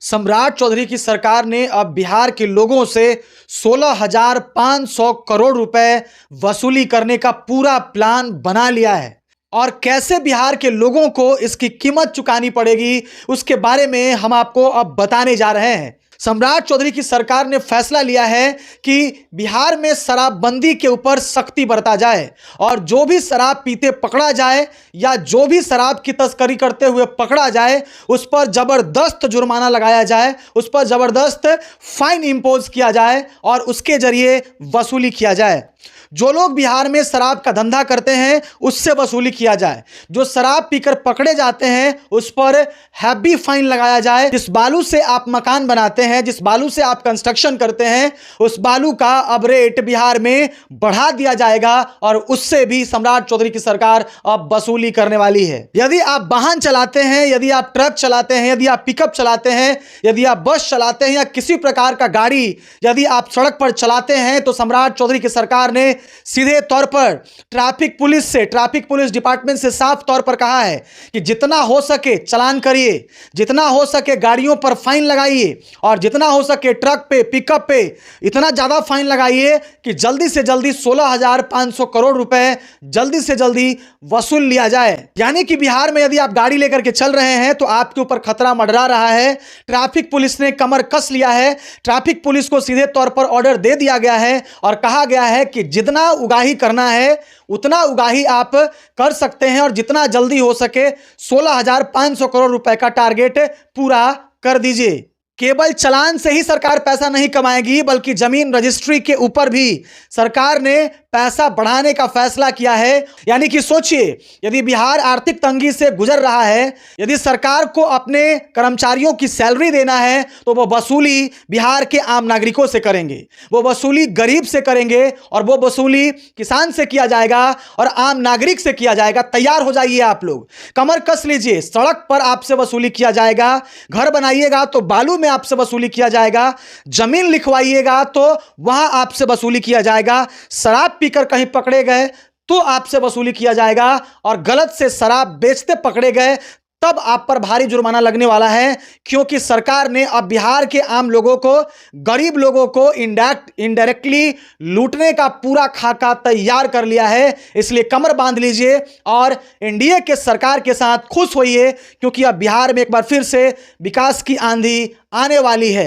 सम्राट चौधरी की सरकार ने अब बिहार के लोगों से 16,500 करोड़ रुपए वसूली करने का पूरा प्लान बना लिया है। और कैसे बिहार के लोगों को इसकी कीमत चुकानी पड़ेगी, उसके बारे में हम आपको अब बताने जा रहे हैं। सम्राट चौधरी की सरकार ने फैसला लिया है कि बिहार में शराबबंदी के ऊपर सख्ती बरता जाए और जो भी शराब पीते पकड़ा जाए या जो भी शराब की तस्करी करते हुए पकड़ा जाए उस पर ज़बरदस्त जुर्माना लगाया जाए, उस पर ज़बरदस्त फाइन इम्पोज किया जाए और उसके जरिए वसूली किया जाए। जो लोग बिहार में शराब का धंधा करते हैं उससे वसूली किया जाए। जो शराब पीकर पकड़े जाते हैं उस पर हैवी फाइन लगाया जाए। जिस बालू से आप मकान बनाते हैं, जिस बालू से आप कंस्ट्रक्शन करते हैं, उस बालू का अब रेट बिहार में बढ़ा दिया जाएगा और उससे भी सम्राट चौधरी की सरकार अब वसूली करने वाली है। यदि आप वाहन चलाते हैं, यदि आप ट्रक चलाते हैं, यदि आप पिकअप चलाते हैं, यदि आप बस चलाते हैं या किसी प्रकार का गाड़ी यदि आप सड़क पर चलाते हैं तो सम्राट चौधरी की सरकार ने सीधे तौर पर ट्रैफिक पुलिस डिपार्टमेंट से साफ तौर पर कहा है कि जितना हो सके चालान करिए, जितना हो सके गाड़ियों पर फाइन लगाइए और जितना हो सके ट्रक पे, पिकअप पे इतना ज्यादा फाइन लगाइए कि जल्दी से जल्दी 16,500 करोड़ रुपए जल्दी से जल्दी वसूल लिया जाए। यानी कि बिहार में यदि आप गाड़ी लेकर के चल रहे हैं तो आपके ऊपर खतरा मंडरा रहा है। ट्रैफिक पुलिस ने कमर कस लिया है। ट्रैफिक पुलिस को सीधे तौर पर ऑर्डर दे दिया गया है और कहा गया है कि जितना उगाही करना है उतना उगाही आप कर सकते हैं और जितना जल्दी हो सके 16,500 करोड़ रुपए का टारगेट पूरा कर दीजिए। केवल चालान से ही सरकार पैसा नहीं कमाएगी बल्कि जमीन रजिस्ट्री के ऊपर भी सरकार ने पैसा बढ़ाने का फैसला किया है। यानी कि सोचिए, यदि बिहार आर्थिक तंगी से गुजर रहा है, यदि सरकार को अपने कर्मचारियों की सैलरी देना है तो वो वसूली बिहार के आम नागरिकों से करेंगे, वो वसूली गरीब से करेंगे और वो वसूली किसान से किया जाएगा और आम नागरिक से किया जाएगा। तैयार हो जाइए, आप लोग कमर कस लीजिए। सड़क पर आपसे वसूली किया जाएगा, घर बनाइएगा तो बालू में आपसे वसूली किया जाएगा, जमीन लिखवाइएगा तो वहां आपसे वसूली किया जाएगा, शराब पीकर कहीं पकड़े गए तो आपसे वसूली किया जाएगा और गलत से शराब बेचते पकड़े गए तब आप पर भारी जुर्माना लगने वाला है। क्योंकि सरकार ने अब बिहार के आम लोगों को, गरीब लोगों को इनडायरेक्टली लूटने का पूरा खाका तैयार कर लिया है। इसलिए कमर बांध लीजिए और एनडीए के सरकार के साथ खुश होइए क्योंकि अब बिहार में एक बार फिर से विकास की आंधी आने वाली है।